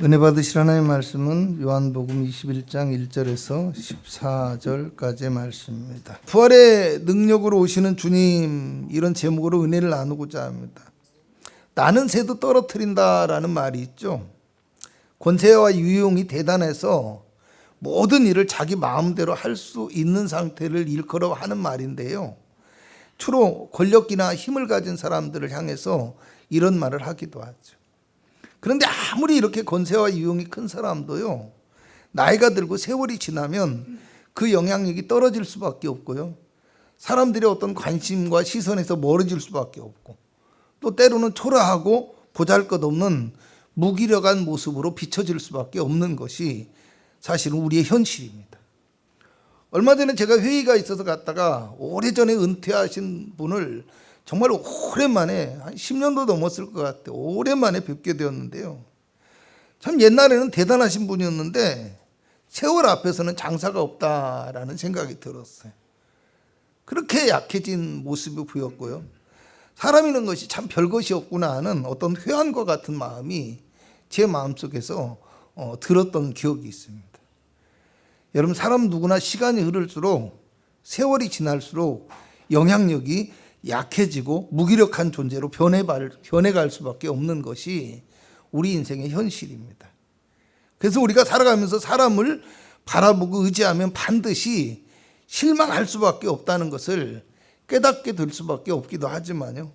은혜 받으실 하나님의 말씀은 요한복음 21장 1절에서 14절까지의 말씀입니다. 부활의 능력으로 오시는 주님, 이런 제목으로 은혜를 나누고자 합니다. 나는 새도 떨어뜨린다라는 말이 있죠. 권세와 유용이 대단해서 모든 일을 자기 마음대로 할 수 있는 상태를 일컬어 하는 말인데요, 주로 권력이나 힘을 가진 사람들을 향해서 이런 말을 하기도 하죠. 그런데 아무리 이렇게 권세와 유용이 큰 사람도요, 나이가 들고 세월이 지나면 그 영향력이 떨어질 수밖에 없고요, 사람들의 어떤 관심과 시선에서 멀어질 수밖에 없고, 또 때로는 초라하고 보잘것없는 무기력한 모습으로 비춰질 수밖에 없는 것이 사실은 우리의 현실입니다. 얼마 전에 제가 회의가 있어서 갔다가 오래전에 은퇴하신 분을 정말 오랜만에, 한 10년도 넘었을 것 같아요. 오랜만에 뵙게 되었는데요, 참 옛날에는 대단하신 분이었는데 세월 앞에서는 장사가 없다라는 생각이 들었어요. 그렇게 약해진 모습이 보였고요, 사람이라는 것이 참 별것이 없구나 하는 어떤 회한과 같은 마음이 제 마음속에서 들었던 기억이 있습니다. 여러분, 사람 누구나 시간이 흐를수록, 세월이 지날수록 영향력이 약해지고 무기력한 존재로 변해갈 수밖에 없는 것이 우리 인생의 현실입니다. 그래서 우리가 살아가면서 사람을 바라보고 의지하면 반드시 실망할 수밖에 없다는 것을 깨닫게 될 수밖에 없기도 하지만요,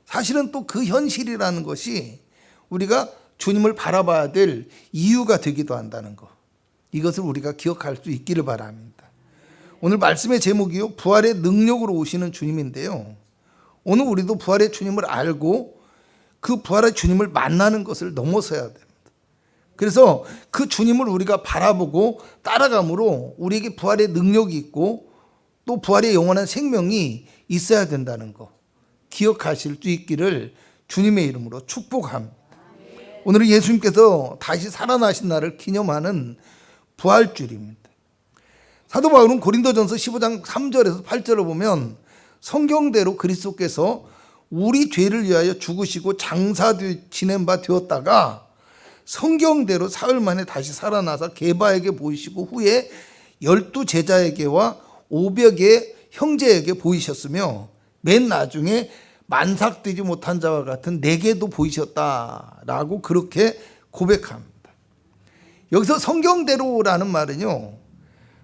사실은 또 그 현실이라는 것이 우리가 주님을 바라봐야 될 이유가 되기도 한다는 것, 이것을 우리가 기억할 수 있기를 바랍니다. 오늘 말씀의 제목이요, 부활의 능력으로 오시는 주님인데요, 오늘 우리도 부활의 주님을 알고 그 부활의 주님을 만나는 것을 넘어서야 됩니다. 그래서 그 주님을 우리가 바라보고 따라감으로 우리에게 부활의 능력이 있고 또 부활의 영원한 생명이 있어야 된다는 것 기억하실 수 있기를 주님의 이름으로 축복합니다. 오늘은 예수님께서 다시 살아나신 날을 기념하는 부활주일입니다. 사도 바울은 고린도전서 15장 3절에서 8절을 보면 성경대로 그리스도께서 우리 죄를 위하여 죽으시고 장사 지낸 바 되었다가 성경대로 사흘 만에 다시 살아나서 게바에게 보이시고 후에 12 제자에게와 500의 형제에게 보이셨으며 맨 나중에 만삭되지 못한 자와 같은 내게도 보이셨다라고 그렇게 고백합니다. 여기서 성경대로라는 말은요,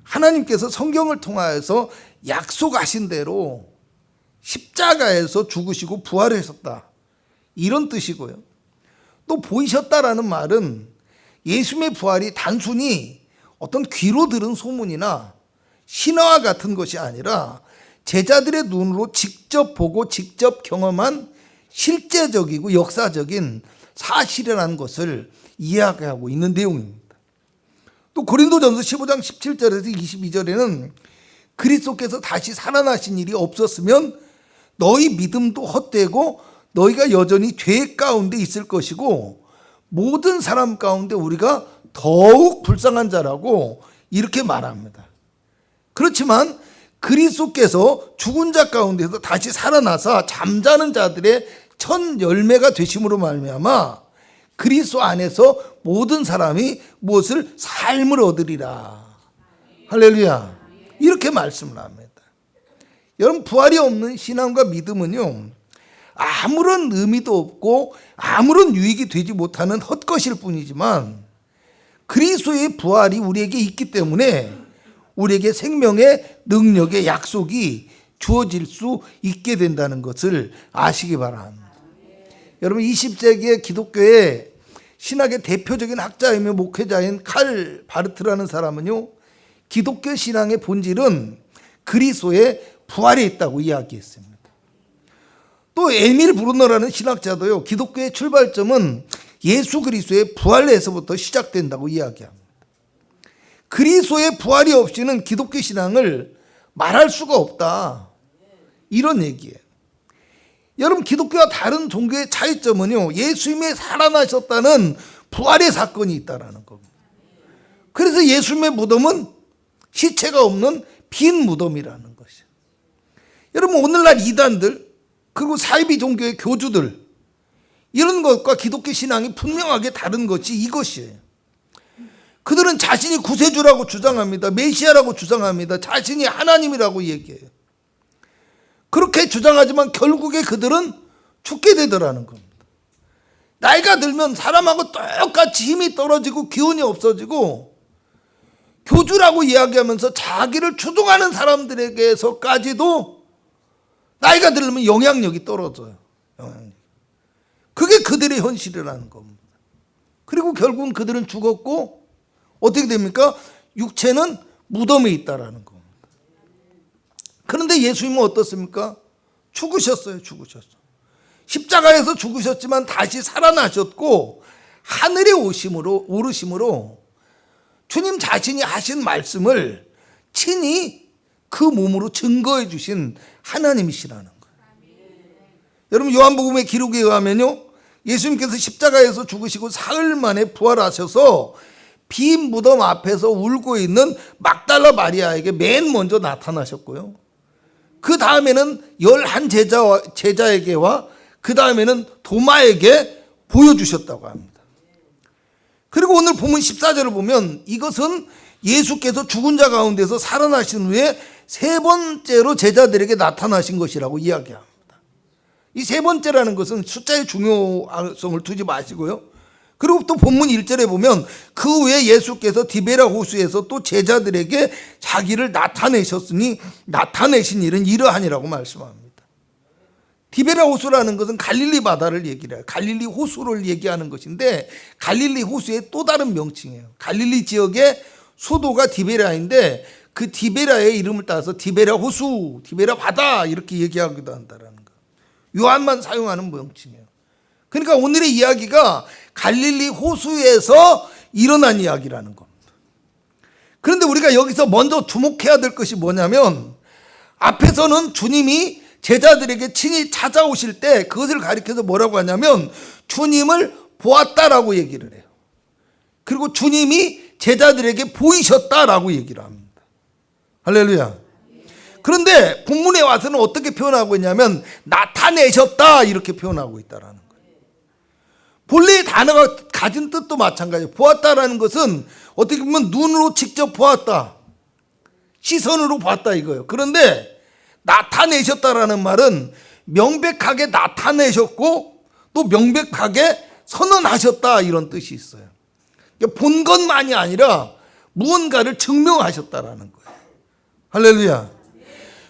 하나님께서 성경을 통하여서 약속하신 대로 십자가에서 죽으시고 부활하셨다, 이런 뜻이고요, 또 보이셨다라는 말은 예수님의 부활이 단순히 어떤 귀로 들은 소문이나 신화와 같은 것이 아니라 제자들의 눈으로 직접 보고 직접 경험한 실제적이고 역사적인 사실이라는 것을 이야기하고 있는 내용입니다. 또 고린도전서 15장 17절에서 22절에는 그리스도께서 다시 살아나신 일이 없었으면 너희 믿음도 헛되고 너희가 여전히 죄 가운데 있을 것이고 모든 사람 가운데 우리가 더욱 불쌍한 자라고 이렇게 말합니다. 그렇지만 그리스도께서 죽은 자 가운데서 다시 살아나서 잠자는 자들의 첫 열매가 되심으로 말미암아 그리스도 안에서 모든 사람이 무엇을? 삶을 얻으리라. 할렐루야. 이렇게 말씀을 합니다. 여러분, 부활이 없는 신앙과 믿음은요, 아무런 의미도 없고 아무런 유익이 되지 못하는 헛것일 뿐이지만 그리스도의 부활이 우리에게 있기 때문에 우리에게 생명의 능력의 약속이 주어질 수 있게 된다는 것을 아시기 바랍니다. 여러분, 20세기의 기독교의 신학의 대표적인 학자이며 목회자인 칼 바르트라는 사람은요, 기독교 신앙의 본질은 그리스도의 부활에 있다고 이야기했습니다. 또 에밀 브루너라는 신학자도요, 기독교의 출발점은 예수 그리스도의 부활에서부터 시작된다고 이야기합니다. 그리스도의 부활이 없이는 기독교 신앙을 말할 수가 없다, 이런 얘기예요. 여러분, 기독교와 다른 종교의 차이점은요, 예수님이 살아나셨다는 부활의 사건이 있다는 겁니다. 그래서 예수님의 무덤은 시체가 없는 빈 무덤이라는 것이에요. 여러분, 오늘날 이단들 그리고 사이비 종교의 교주들, 이런 것과 기독교 신앙이 분명하게 다른 것이 이것이에요. 그들은 자신이 구세주라고 주장합니다. 메시아라고 주장합니다. 자신이 하나님이라고 얘기해요. 그렇게 주장하지만 결국에 그들은 죽게 되더라는 겁니다. 나이가 들면 사람하고 똑같이 힘이 떨어지고 기운이 없어지고 교주라고 이야기하면서 자기를 추종하는 사람들에게서까지도 나이가 들면 영향력이 떨어져요. 그게 그들의 현실이라는 겁니다. 그리고 결국은 그들은 죽었고 어떻게 됩니까? 육체는 무덤에 있다라는 겁니다. 그런데 예수님은 어떻습니까? 죽으셨어요. 십자가에서 죽으셨지만 다시 살아나셨고 하늘에 오르심으로 주님 자신이 하신 말씀을 친히 그 몸으로 증거해 주신 하나님이시라는 거예요. 여러분 요한복음의 기록에 의하면요, 예수님께서 십자가에서 죽으시고 사흘 만에 부활하셔서 빈 무덤 앞에서 울고 있는 막달라 마리아에게 맨 먼저 나타나셨고요. 그 다음에는 11 제자에게와 그 다음에는 도마에게 보여주셨다고 합니다. 그리고 오늘 본문 14절을 보면 이것은 예수께서 죽은 자 가운데서 살아나신 후에 세 번째로 제자들에게 나타나신 것이라고 이야기합니다. 이 세 번째라는 것은 숫자의 중요성을 두지 마시고요. 그리고 또 본문 1절에 보면 그 후에 예수께서 디베라 호수에서 또 제자들에게 자기를 나타내셨으니 나타내신 일은 이러하니라고 말씀합니다. 디베라 호수라는 것은 갈릴리 바다를 얘기를 해요. 갈릴리 호수를 얘기하는 것인데 갈릴리 호수의 또 다른 명칭이에요. 갈릴리 지역의 수도가 디베라인데 그 디베라의 이름을 따서 디베라 호수, 디베라 바다 이렇게 얘기하기도 한다라는 거. 요한만 사용하는 명칭이에요. 그러니까 오늘의 이야기가 갈릴리 호수에서 일어난 이야기라는 겁니다. 그런데 우리가 여기서 먼저 주목해야 될 것이 뭐냐면 앞에서는 주님이 제자들에게 친히 찾아오실 때 그것을 가리켜서 뭐라고 하냐면 주님을 보았다라고 얘기를 해요. 그리고 주님이 제자들에게 보이셨다라고 얘기를 합니다. 할렐루야. 그런데 본문에 와서는 어떻게 표현하고 있냐면 나타내셨다 이렇게 표현하고 있다라는 거예요. 본래의 단어가 가진 뜻도 마찬가지예요. 보았다라는 것은 어떻게 보면 눈으로 직접 보았다, 시선으로 봤다 이거예요. 그런데 나타내셨다라는 말은 명백하게 나타내셨고 또 명백하게 선언하셨다 이런 뜻이 있어요. 본 것만이 아니라 무언가를 증명하셨다라는 거예요. 할렐루야.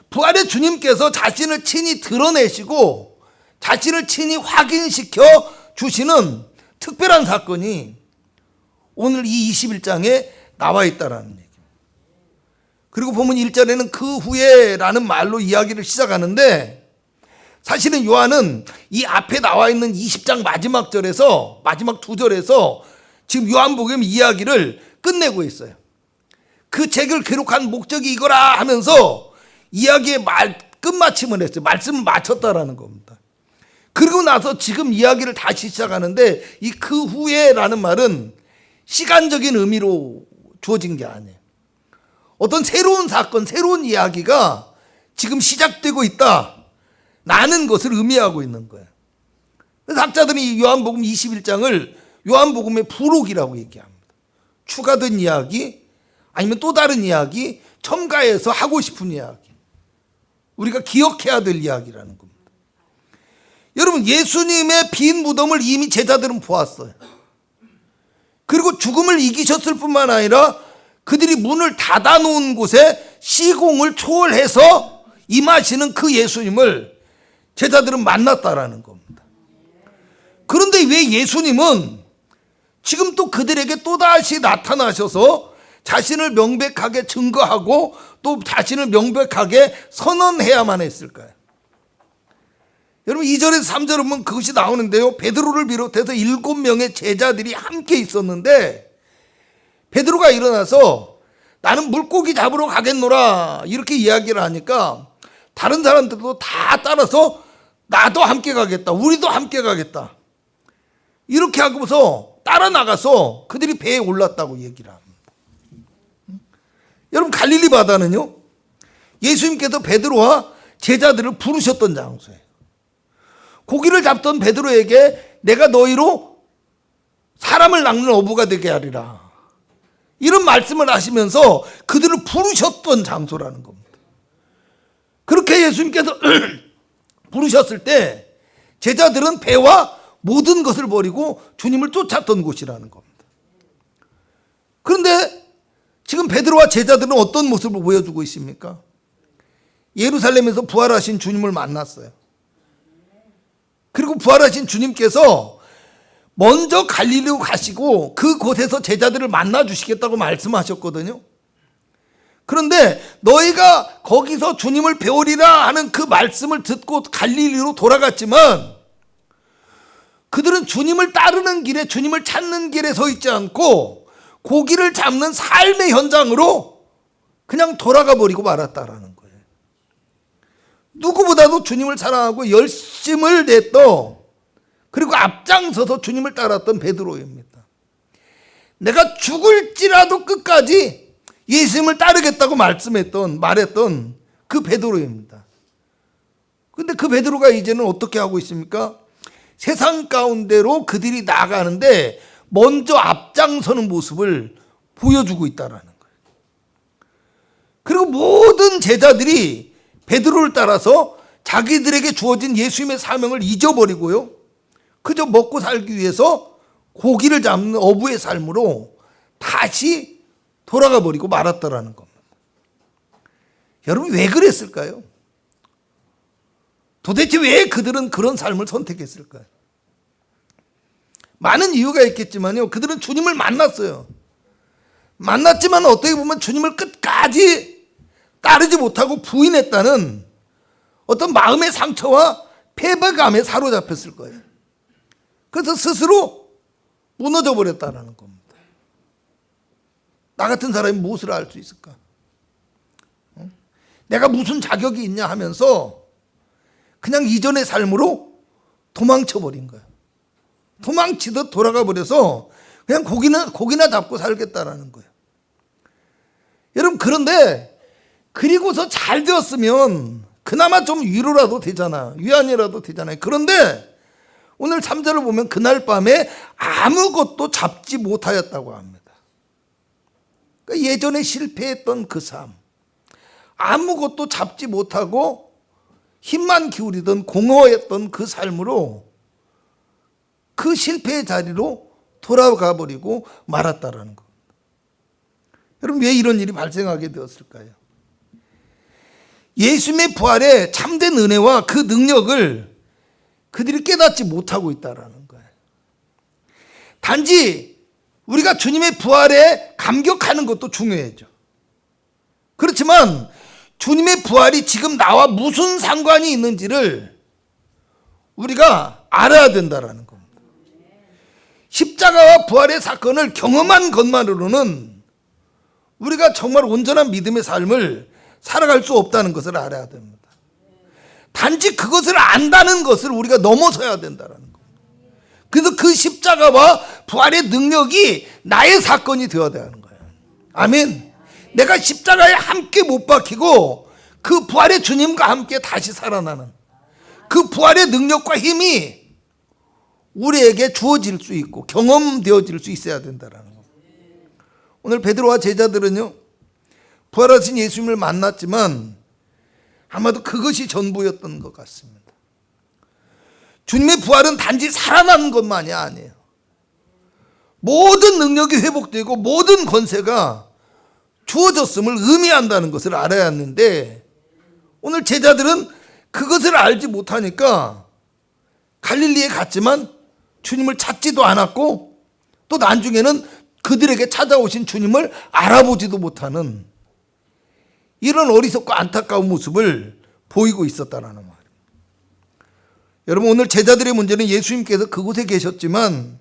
부활의 주님께서 자신을 친히 드러내시고 자신을 친히 확인시켜 주시는 특별한 사건이 오늘 이 21장에 나와 있다라는 얘기입니다. 그리고 본문 1절에는 그 후에라는 말로 이야기를 시작하는데 사실은 요한은 이 앞에 나와 있는 20장 마지막 절에서 마지막 2절에서 지금 요한복음 이야기를 끝내고 있어요. 그 책을 기록한 목적이 이거라 하면서 이야기의 끝마침을 했어요. 말씀을 마쳤다라는 겁니다. 그리고 나서 지금 이야기를 다시 시작하는데 이 그 후에라는 말은 시간적인 의미로 주어진 게 아니에요. 어떤 새로운 사건, 새로운 이야기가 지금 시작되고 있다라는 것을 의미하고 있는 거예요. 그래서 학자들이 요한복음 21장을 요한복음의 부록이라고 얘기합니다. 추가된 이야기 아니면 또 다른 이야기, 첨가해서 하고 싶은 이야기, 우리가 기억해야 될 이야기라는 겁니다. 여러분 예수님의 빈 무덤을 이미 제자들은 보았어요. 그리고 죽음을 이기셨을 뿐만 아니라 그들이 문을 닫아놓은 곳에 시공을 초월해서 임하시는 그 예수님을 제자들은 만났다라는 겁니다. 그런데 왜 예수님은 지금 또 그들에게 또다시 나타나셔서 자신을 명백하게 증거하고 또 자신을 명백하게 선언해야만 했을까요? 여러분 2절에서 3절을 보면 그것이 나오는데요. 베드로를 비롯해서 7명의 제자들이 함께 있었는데 베드로가 일어나서 나는 물고기 잡으러 가겠노라 이렇게 이야기를 하니까 다른 사람들도 다 따라서 나도 함께 가겠다, 우리도 함께 가겠다 이렇게 하고서 따라 나가서 그들이 배에 올랐다고 얘기를 합니다. 여러분 갈릴리 바다는요 예수님께서 베드로와 제자들을 부르셨던 장소예요. 고기를 잡던 베드로에게 내가 너희로 사람을 낚는 어부가 되게 하리라, 이런 말씀을 하시면서 그들을 부르셨던 장소라는 겁니다. 그렇게 예수님께서 부르셨을 때 제자들은 배와 모든 것을 버리고 주님을 쫓았던 곳이라는 겁니다. 그런데 지금 베드로와 제자들은 어떤 모습을 보여주고 있습니까? 예루살렘에서 부활하신 주님을 만났어요. 그리고 부활하신 주님께서 먼저 갈릴리로 가시고 그곳에서 제자들을 만나 주시겠다고 말씀하셨거든요. 그런데 너희가 거기서 주님을 배우리라 하는 그 말씀을 듣고 갈릴리로 돌아갔지만 그들은 주님을 따르는 길에, 주님을 찾는 길에 서 있지 않고 고기를 잡는 삶의 현장으로 그냥 돌아가 버리고 말았다라는 거예요. 누구보다도 주님을 사랑하고 열심을 냈던, 그리고 앞장서서 주님을 따랐던 베드로입니다. 내가 죽을지라도 끝까지 예수님을 따르겠다고 말했던 그 베드로입니다. 그런데 그 베드로가 이제는 어떻게 하고 있습니까? 세상 가운데로 그들이 나가는데 먼저 앞장서는 모습을 보여주고 있다라는 거예요. 그리고 모든 제자들이 베드로를 따라서 자기들에게 주어진 예수님의 사명을 잊어버리고요, 그저 먹고 살기 위해서 고기를 잡는 어부의 삶으로 다시 돌아가 버리고 말았다라는 겁니다. 여러분, 왜 그랬을까요? 도대체 왜 그들은 그런 삶을 선택했을까요? 많은 이유가 있겠지만요, 그들은 주님을 만났어요. 만났지만 어떻게 보면 주님을 끝까지 따르지 못하고 부인했다는 어떤 마음의 상처와 패배감에 사로잡혔을 거예요. 그래서 스스로 무너져 버렸다는 겁니다. 나 같은 사람이 무엇을 할 수 있을까? 내가 무슨 자격이 있냐 하면서 그냥 이전의 삶으로 도망쳐 버린 거예요. 도망치듯 돌아가 버려서 그냥 고기나 잡고 살겠다라는 거예요. 여러분, 그런데 그리고서 잘 되었으면 그나마 좀 위로라도 되잖아, 위안이라도 되잖아요. 그런데 오늘 3절을 보면 그날 밤에 아무것도 잡지 못하였다고 합니다. 그러니까 예전에 실패했던 그 삶, 아무것도 잡지 못하고 힘만 기울이던 공허했던 그 삶으로, 그 실패의 자리로 돌아가 버리고 말았다라는 겁니다. 여러분, 왜 이런 일이 발생하게 되었을까요? 예수님의 부활의 참된 은혜와 그 능력을 그들이 깨닫지 못하고 있다라는 거예요. 단지 우리가 주님의 부활에 감격하는 것도 중요하죠. 그렇지만 주님의 부활이 지금 나와 무슨 상관이 있는지를 우리가 알아야 된다라는 겁니다. 십자가와 부활의 사건을 경험한 것만으로는 우리가 정말 온전한 믿음의 삶을 살아갈 수 없다는 것을 알아야 됩니다. 단지 그것을 안다는 것을 우리가 넘어서야 된다는 겁니다. 그래서 그 십자가와 부활의 능력이 나의 사건이 되어야 되는 거예요. 아멘. 내가 십자가에 함께 못 박히고 그 부활의 주님과 함께 다시 살아나는 그 부활의 능력과 힘이 우리에게 주어질 수 있고 경험되어질 수 있어야 된다는 겁니다. 오늘 베드로와 제자들은요, 부활하신 예수님을 만났지만 아마도 그것이 전부였던 것 같습니다. 주님의 부활은 단지 살아나는 것만이 아니에요. 모든 능력이 회복되고 모든 권세가 주어졌음을 의미한다는 것을 알아야 하는데, 오늘 제자들은 그것을 알지 못하니까 갈릴리에 갔지만 주님을 찾지도 않았고, 또 나중에는 그들에게 찾아오신 주님을 알아보지도 못하는 이런 어리석고 안타까운 모습을 보이고 있었다는 말입니다. 여러분, 오늘 제자들의 문제는 예수님께서 그곳에 계셨지만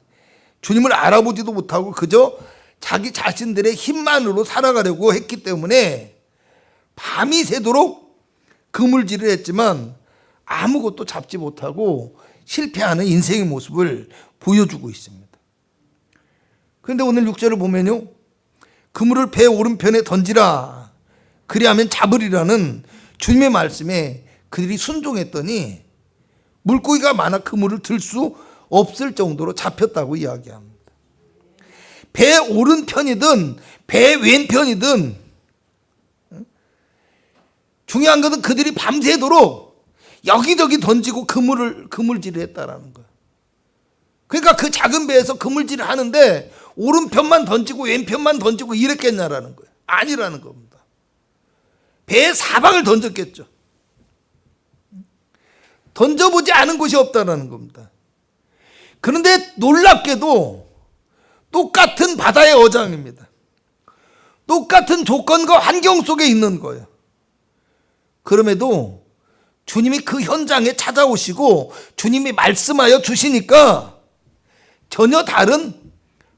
주님을 알아보지도 못하고 그저 자기 자신들의 힘만으로 살아가려고 했기 때문에 밤이 새도록 그물질을 했지만 아무것도 잡지 못하고 실패하는 인생의 모습을 보여주고 있습니다. 그런데 오늘 6절을 보면요, 그물을 배 오른편에 던지라, 그리하면 잡으리라는 주님의 말씀에 그들이 순종했더니 물고기가 많아 그물을 들 수 없을 정도로 잡혔다고 이야기합니다. 배 오른편이든 배 왼편이든 중요한 것은 그들이 밤새도록 여기저기 던지고 그물질을 했다라는 거예요. 그러니까 그 작은 배에서 그물질을 하는데 오른편만 던지고 왼편만 던지고 이랬겠냐라는 거예요. 아니라는 겁니다. 배의 사방을 던졌겠죠. 던져보지 않은 곳이 없다는 겁니다. 그런데 놀랍게도 똑같은 바다의 어장입니다. 똑같은 조건과 환경 속에 있는 거예요. 그럼에도 주님이 그 현장에 찾아오시고 주님이 말씀하여 주시니까 전혀 다른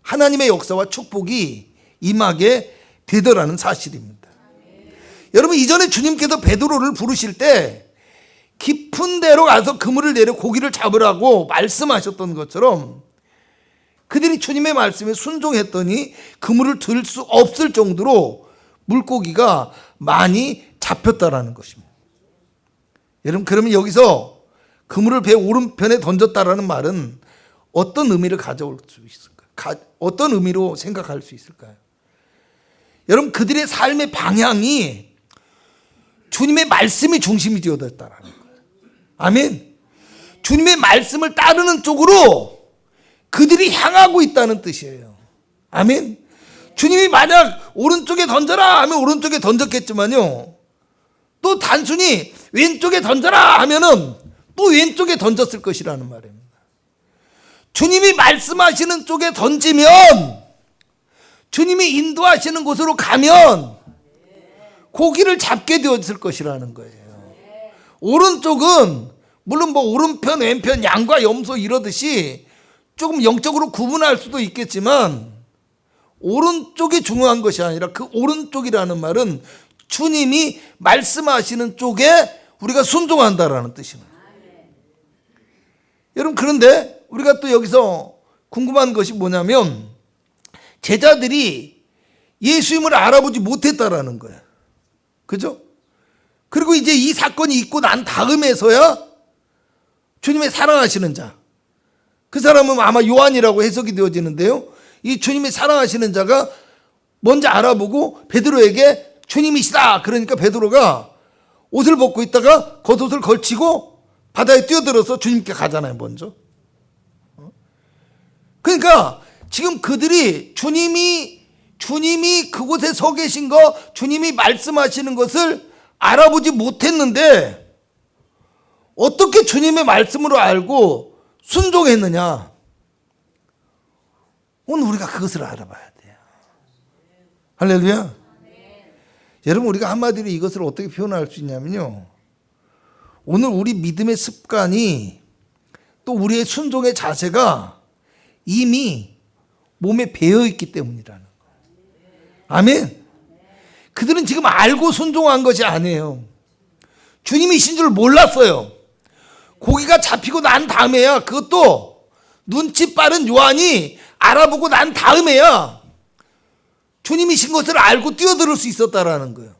하나님의 역사와 축복이 임하게 되더라는 사실입니다. 여러분, 이전에 주님께서 베드로를 부르실 때 깊은 데로 가서 그물을 내려 고기를 잡으라고 말씀하셨던 것처럼 그들이 주님의 말씀에 순종했더니 그물을 들 수 없을 정도로 물고기가 많이 잡혔다라는 것입니다. 여러분, 그러면 여기서 그물을 배 오른편에 던졌다라는 말은 어떤 의미를 가져올 수 있을까요? 어떤 의미로 생각할 수 있을까요? 여러분, 그들의 삶의 방향이 주님의 말씀이 중심이 되어졌다라는 거예요. 아멘. 주님의 말씀을 따르는 쪽으로 그들이 향하고 있다는 뜻이에요. 아멘. 주님이 만약 오른쪽에 던져라 하면 오른쪽에 던졌겠지만요, 또 단순히 왼쪽에 던져라 하면은 또 왼쪽에 던졌을 것이라는 말입니다. 주님이 말씀하시는 쪽에 던지면, 주님이 인도하시는 곳으로 가면 고기를 잡게 되었을 것이라는 거예요. 오른쪽은 물론 뭐 오른편 왼편 양과 염소 이러듯이 조금 영적으로 구분할 수도 있겠지만 오른쪽이 중요한 것이 아니라 그 오른쪽이라는 말은 주님이 말씀하시는 쪽에 우리가 순종한다라는 뜻입니다. 여러분, 그런데 우리가 또 여기서 궁금한 것이 뭐냐면 제자들이 예수님을 알아보지 못했다라는 거예요. 그죠? 그리고 이제 이 사건이 있고 난 다음에서야 주님의 사랑하시는 자, 그 사람은 아마 요한이라고 해석이 되어지는데요, 이 주님이 사랑하시는 자가 먼저 알아보고 베드로에게 주님이시다 그러니까 베드로가 옷을 벗고 있다가 겉옷을 걸치고 바다에 뛰어들어서 주님께 가잖아요, 먼저. 그러니까 지금 그들이 주님이 그곳에 서 계신 거, 주님이 말씀하시는 것을 알아보지 못했는데 어떻게 주님의 말씀으로 알고 순종했느냐? 오늘 우리가 그것을 알아봐야 돼요. 할렐루야. 여러분, 우리가 한마디로 이것을 어떻게 표현할 수 있냐면요, 오늘 우리 믿음의 습관이 또 우리의 순종의 자세가 이미 몸에 배어있기 때문이라는 거예요. 아멘. 그들은 지금 알고 순종한 것이 아니에요. 주님이신 줄 몰랐어요. 고기가 잡히고 난 다음에야, 그것도 눈치 빠른 요한이 알아보고 난 다음에야 주님이신 것을 알고 뛰어들을 수 있었다라는 거예요.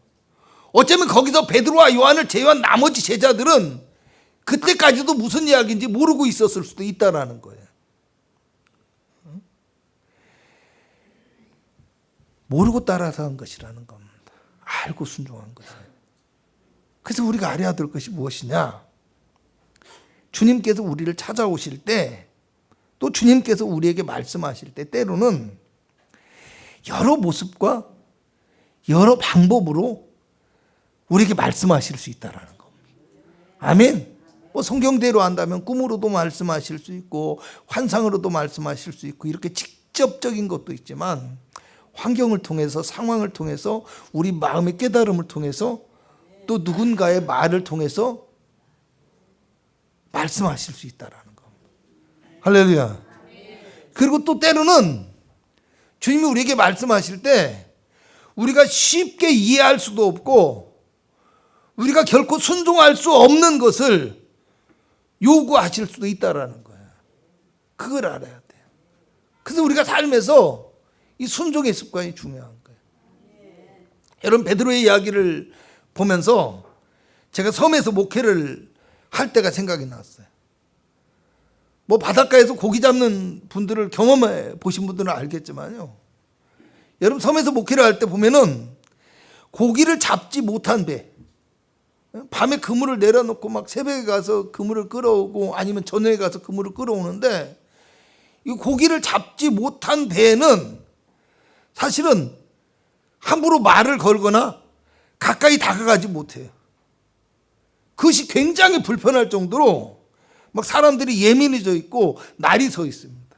어쩌면 거기서 베드로와 요한을 제외한 나머지 제자들은 그때까지도 무슨 이야기인지 모르고 있었을 수도 있다라는 거예요. 모르고 따라서 한 것이라는 겁니다. 알고 순종한 것이에요. 그래서 우리가 알아야 될 것이 무엇이냐? 주님께서 우리를 찾아오실 때, 또 주님께서 우리에게 말씀하실 때 때로는 여러 모습과 여러 방법으로 우리에게 말씀하실 수 있다라는 겁니다. 아멘. 뭐 성경대로 한다면 꿈으로도 말씀하실 수 있고 환상으로도 말씀하실 수 있고 이렇게 직접적인 것도 있지만 환경을 통해서, 상황을 통해서, 우리 마음의 깨달음을 통해서, 또 누군가의 말을 통해서 말씀하실 수 있다라는 겁니다. 할렐루야. 그리고 또 때로는 주님이 우리에게 말씀하실 때 우리가 쉽게 이해할 수도 없고 우리가 결코 순종할 수 없는 것을 요구하실 수도 있다라는 거예요. 그걸 알아야 돼요. 그래서 우리가 삶에서 이 순종의 습관이 중요한 거예요. 여러분, 베드로의 이야기를 보면서 제가 섬에서 목회를 할 때가 생각이 났어요. 뭐 바닷가에서 고기 잡는 분들을 경험해 보신 분들은 알겠지만요. 여러분 섬에서 목회를 할 때 보면은 고기를 잡지 못한 배, 밤에 그물을 내려놓고 막 새벽에 가서 그물을 끌어오고 아니면 저녁에 가서 그물을 끌어오는데 이 고기를 잡지 못한 배는 사실은 함부로 말을 걸거나 가까이 다가가지 못해요. 그것이 굉장히 불편할 정도로 막 사람들이 예민해져 있고 날이 서 있습니다.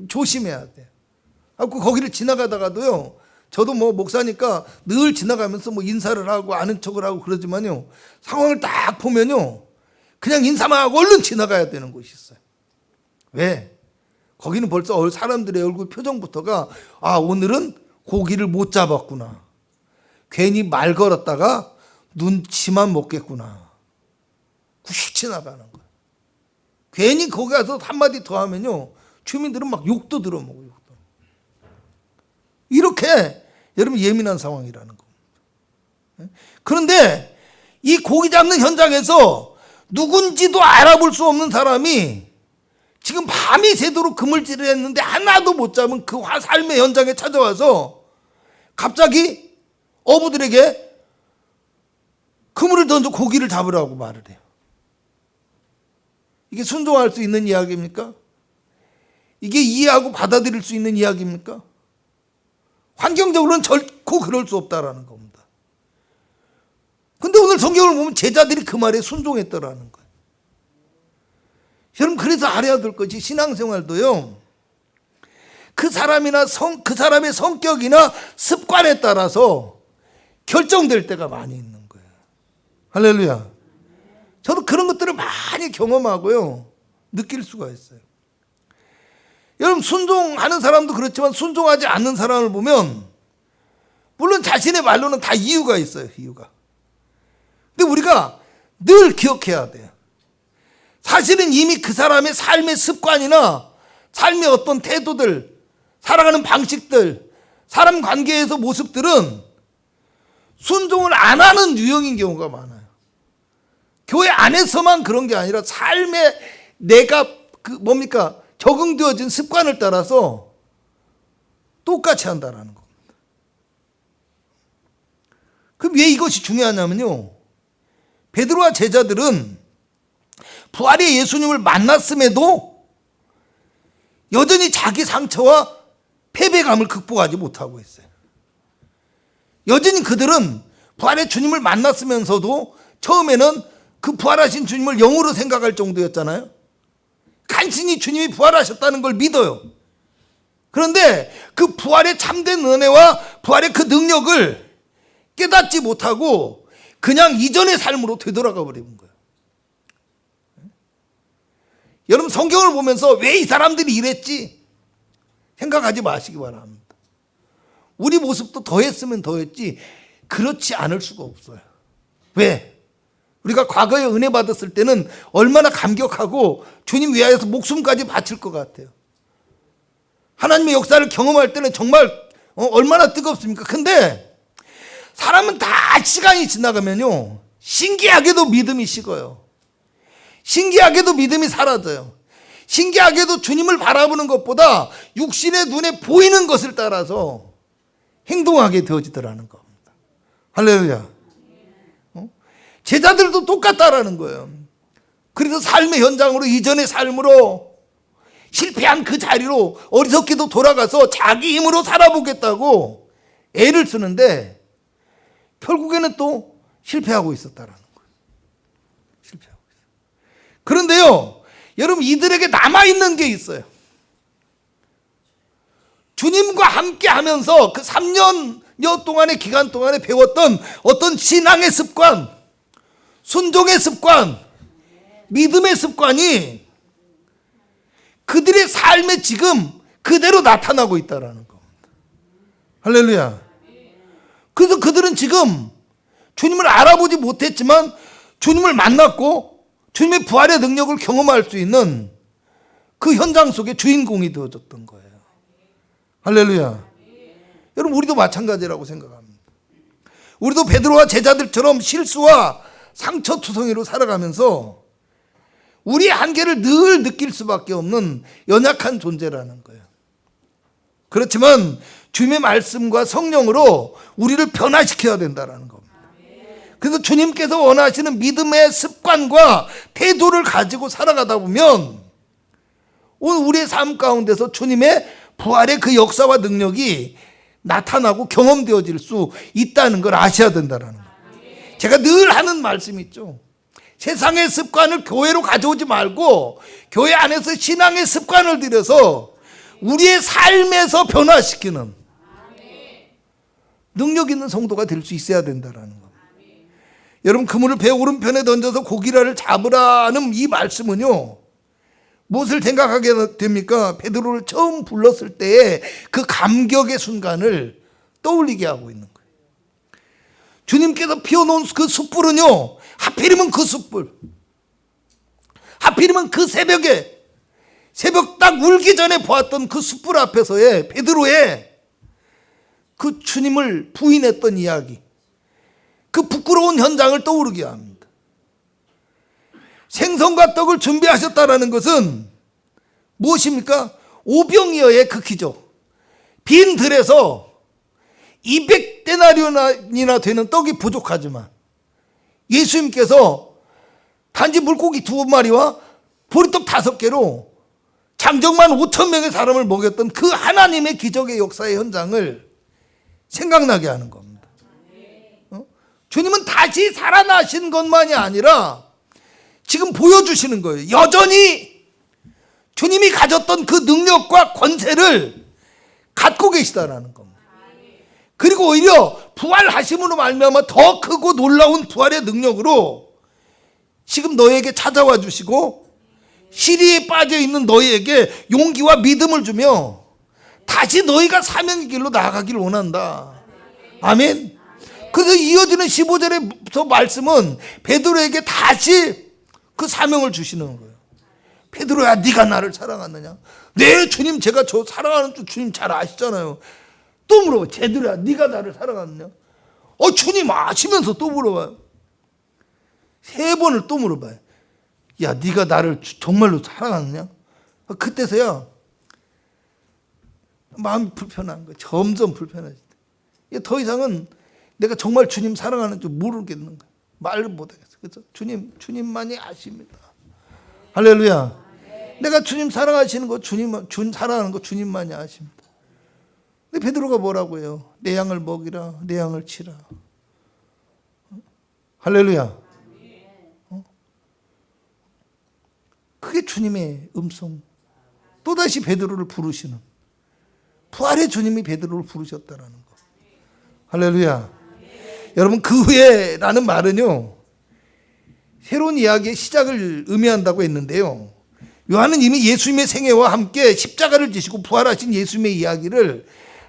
조심해야 돼요. 거기를 지나가다가도요, 저도 뭐 목사니까 늘 지나가면서 뭐 인사를 하고 아는 척을 하고 그러지만요, 상황을 딱 보면요, 그냥 인사만 하고 얼른 지나가야 되는 곳이 있어요. 왜? 거기는 벌써 사람들의 얼굴 표정부터가 오늘은 고기를 못 잡았구나. 괜히 말 걸었다가 눈치만 먹겠구나. 굿이 지나가는 거야. 괜히 거기 가서 한마디 더 하면요, 주민들은 막 욕도 들어먹어요. 욕도. 이렇게 여러분 예민한 상황이라는 겁니다. 그런데 이 고기 잡는 현장에서 누군지도 알아볼 수 없는 사람이 지금 밤이 새도록 그물질을 했는데 하나도 못 잡은 그 삶의 현장에 찾아와서 갑자기 어부들에게 그물을 던져 고기를 잡으라고 말을 해요. 이게 순종할 수 있는 이야기입니까? 이게 이해하고 받아들일 수 있는 이야기입니까? 환경적으로는 결코 그럴 수 없다라는 겁니다. 근데 오늘 성경을 보면 제자들이 그 말에 순종했더라는 거예요. 여러분, 그래서 알아야 될 것이 신앙생활도요, 그 사람이나 그 사람의 성격이나 습관에 따라서 결정될 때가 많이 있는 거예요. 할렐루야. 저도 그런 것들을 많이 경험하고요, 느낄 수가 있어요. 여러분, 순종하는 사람도 그렇지만 순종하지 않는 사람을 보면 물론 자신의 말로는 다 이유가 있어요. 이유가. 근데 우리가 늘 기억해야 돼요. 사실은 이미 그 사람의 삶의 습관이나 삶의 어떤 태도들, 살아가는 방식들, 사람 관계에서 모습들은 순종을 안 하는 유형인 경우가 많아요. 교회 안에서만 그런 게 아니라 삶에 내가 적응되어진 습관을 따라서 똑같이 한다는 겁니다. 그럼 왜 이것이 중요하냐면요, 베드로와 제자들은 부활의 예수님을 만났음에도 여전히 자기 상처와 패배감을 극복하지 못하고 있어요. 여전히 그들은 부활의 주님을 만났으면서도 처음에는 그 부활하신 주님을 영으로 생각할 정도였잖아요. 간신히 주님이 부활하셨다는 걸 믿어요. 그런데 그 부활의 참된 은혜와 부활의 그 능력을 깨닫지 못하고 그냥 이전의 삶으로 되돌아가 버린 거예요. 여러분, 성경을 보면서 왜 이 사람들이 이랬지 생각하지 마시기 바랍니다. 우리 모습도 더했으면 더했지 그렇지 않을 수가 없어요. 왜? 우리가 과거에 은혜 받았을 때는 얼마나 감격하고 주님 위하여서 목숨까지 바칠 것 같아요. 하나님의 역사를 경험할 때는 정말 얼마나 뜨겁습니까? 근데 사람은 다 시간이 지나가면요, 신기하게도 믿음이 식어요. 신기하게도 믿음이 사라져요. 신기하게도 주님을 바라보는 것보다 육신의 눈에 보이는 것을 따라서 행동하게 되어지더라는 겁니다. 할렐루야. 제자들도 똑같다라는 거예요. 그래서 삶의 현장으로, 이전의 삶으로 실패한 그 자리로 어리석게도 돌아가서 자기 힘으로 살아보겠다고 애를 쓰는데 결국에는 또 실패하고 있었다라는 거예요. 실패하고 있어요. 그런데요, 여러분, 이들에게 남아있는 게 있어요. 주님과 함께 하면서 그 3년여 동안의 기간 동안에 배웠던 어떤 신앙의 습관, 순종의 습관, 믿음의 습관이 그들의 삶에 지금 그대로 나타나고 있다는 겁니다. 할렐루야. 그래서 그들은 지금 주님을 알아보지 못했지만 주님을 만났고 주님의 부활의 능력을 경험할 수 있는 그 현장 속의 주인공이 되어졌던 거예요. 할렐루야. 여러분, 우리도 마찬가지라고 생각합니다. 우리도 베드로와 제자들처럼 실수와 상처투성이로 살아가면서 우리의 한계를 늘 느낄 수밖에 없는 연약한 존재라는 거예요. 그렇지만 주님의 말씀과 성령으로 우리를 변화시켜야 된다는 겁니다. 그래서 주님께서 원하시는 믿음의 습관과 태도를 가지고 살아가다 보면 오늘 우리의 삶 가운데서 주님의 부활의 그 역사와 능력이 나타나고 경험되어질 수 있다는 걸 아셔야 된다는 거예요. 제가 늘 하는 말씀이 있죠. 세상의 습관을 교회로 가져오지 말고 교회 안에서 신앙의 습관을 들여서 우리의 삶에서 변화시키는 능력 있는 성도가 될 수 있어야 된다는 겁니다. 여러분, 그물을 배 오른편에 던져서 고기를 잡으라는 이 말씀은요, 무엇을 생각하게 됩니까? 베드로를 처음 불렀을 때의 그 감격의 순간을 떠올리게 하고 있는 거예요. 주님께서 피워놓은 그 숯불은요, 하필이면 그 숯불, 하필이면 그 새벽에, 새벽 딱 울기 전에 보았던 그 숯불 앞에서의 베드로의 그 주님을 부인했던 이야기, 그 부끄러운 현장을 떠오르게 합니다. 생선과 떡을 준비하셨다라는 것은 무엇입니까? 오병이어의 그 기적. 빈 들에서 200데나리온이나 되는 떡이 부족하지만 예수님께서 단지 물고기 2마리와 보리떡 5개로 장정만 5,000명의 사람을 먹였던 그 하나님의 기적의 역사의 현장을 생각나게 하는 겁니다. 주님은 다시 살아나신 것만이 아니라 지금 보여주시는 거예요. 여전히 주님이 가졌던 그 능력과 권세를 갖고 계시다라는 겁니다. 그리고 오히려 부활하심으로 말미암아 더 크고 놀라운 부활의 능력으로 지금 너에게 찾아와 주시고 시리에 빠져 있는 너희에게 용기와 믿음을 주며 다시 너희가 사명의 길로 나아가기를 원한다. 아멘. 그래서 이어지는 15절의 말씀은 베드로에게 다시 그 사명을 주시는 거예요. 베드로야, 네가 나를 사랑하느냐? 네, 주님, 제가 저 사랑하는 줄 주님 잘 아시잖아요. 또 물어봐. 베드로야, 네가 나를 사랑하느냐? 주님 아시면서 또 물어봐요. 3번을 또 물어봐요. 야, 네가 나를 정말로 사랑하느냐? 그때서야 마음이 불편한 거예요. 점점 불편해질 때. 더 이상은 내가 정말 주님 사랑하는 줄 모르겠는 거예요. 말을 못하겠어요. 그래서 주님만이 아십니다. 할렐루야. 내가 주님 사랑하시는 거, 사랑하는 거 주님만이 아십니다. 근데 베드로가 뭐라고 해요? 내 양을 먹이라, 내 양을 치라. 할렐루야. 그게 주님의 음성. 또다시 베드로를 부르시는, 부활의 주님이 베드로를 부르셨다라는 거. 할렐루야. 여러분, 그 후에라는 말은요, 새로운 이야기의 시작을 의미한다고 했는데요, 요한은 이미 예수님의 생애와 함께 십자가를 지시고 부활하신 예수님의 이야기를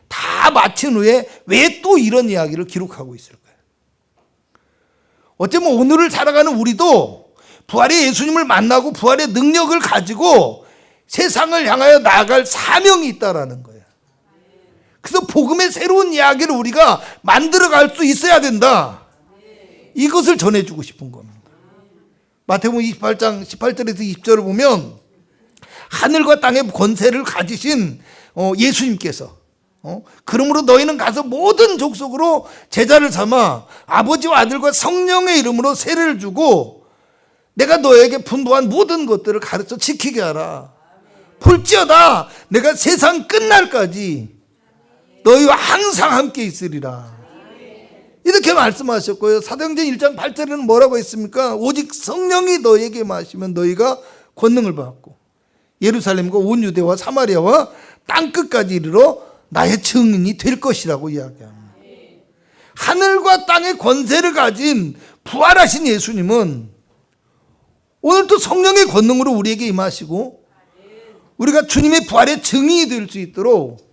다 마친 후에 왜 또 이런 이야기를 기록하고 있을까요? 어쩌면 오늘을 살아가는 우리도 부활의 예수님을 만나고 부활의 능력을 가지고 세상을 향하여 나아갈 사명이 있다라는 거예요. 그래서 복음의 새로운 이야기를 우리가 만들어갈 수 있어야 된다. 이것을 전해주고 싶은 겁니다. 마태복음 28장 18절에서 20절을 보면 하늘과 땅의 권세를 가지신 예수님께서 그러므로 너희는 가서 모든 족속으로 제자를 삼아 아버지와 아들과 성령의 이름으로 세례를 주고 내가 너에게 분부한 모든 것들을 가르쳐 지키게 하라. 볼지어다 내가 세상 끝날까지 너희와 항상 함께 있으리라. 이렇게 말씀하셨고요. 사도행전 1장 8절에는 뭐라고 했습니까? 오직 성령이 너희에게 마시면 너희가 권능을 받고 예루살렘과 온 유대와 사마리아와 땅끝까지 이르러 나의 증인이 될 것이라고 이야기합니다. 하늘과 땅의 권세를 가진 부활하신 예수님은 오늘 또 성령의 권능으로 우리에게 임하시고 우리가 주님의 부활의 증인이 될 수 있도록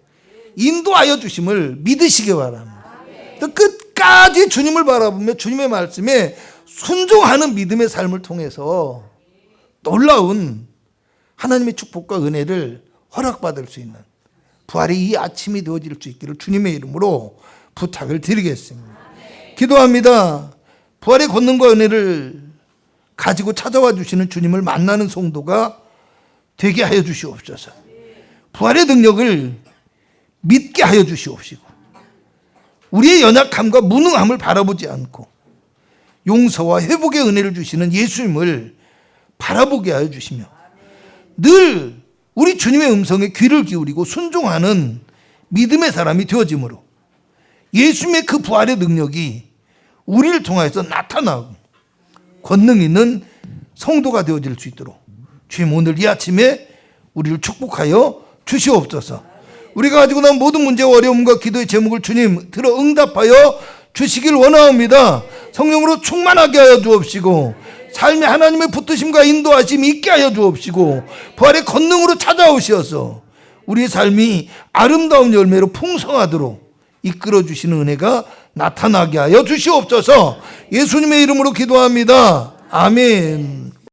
인도하여 주심을 믿으시기 바랍니다. 또 끝까지 주님을 바라보며 주님의 말씀에 순종하는 믿음의 삶을 통해서 놀라운 하나님의 축복과 은혜를 허락받을 수 있는 부활의 이 아침이 되어질 수 있기를 주님의 이름으로 부탁을 드리겠습니다. 기도합니다. 부활의 권능과 은혜를 가지고 찾아와 주시는 주님을 만나는 성도가 되게 하여 주시옵소서. 부활의 능력을 믿게 하여 주시옵시고 우리의 연약함과 무능함을 바라보지 않고 용서와 회복의 은혜를 주시는 예수님을 바라보게 하여 주시며 늘 우리 주님의 음성에 귀를 기울이고 순종하는 믿음의 사람이 되어짐으로 예수님의 그 부활의 능력이 우리를 통하여서 나타나고 권능 있는 성도가 되어질 수 있도록 주님 오늘 이 아침에 우리를 축복하여 주시옵소서. 우리가 가지고 나온 모든 문제와 어려움과 기도의 제목을 주님 들어 응답하여 주시길 원하옵니다. 성령으로 충만하게 하여 주옵시고 삶에 하나님의 붙드심과 인도하심이 있게 하여 주옵시고 부활의 권능으로 찾아오시어서 우리의 삶이 아름다운 열매로 풍성하도록 이끌어 주시는 은혜가 나타나게 하여 주시옵소서. 예수님의 이름으로 기도합니다. 아멘.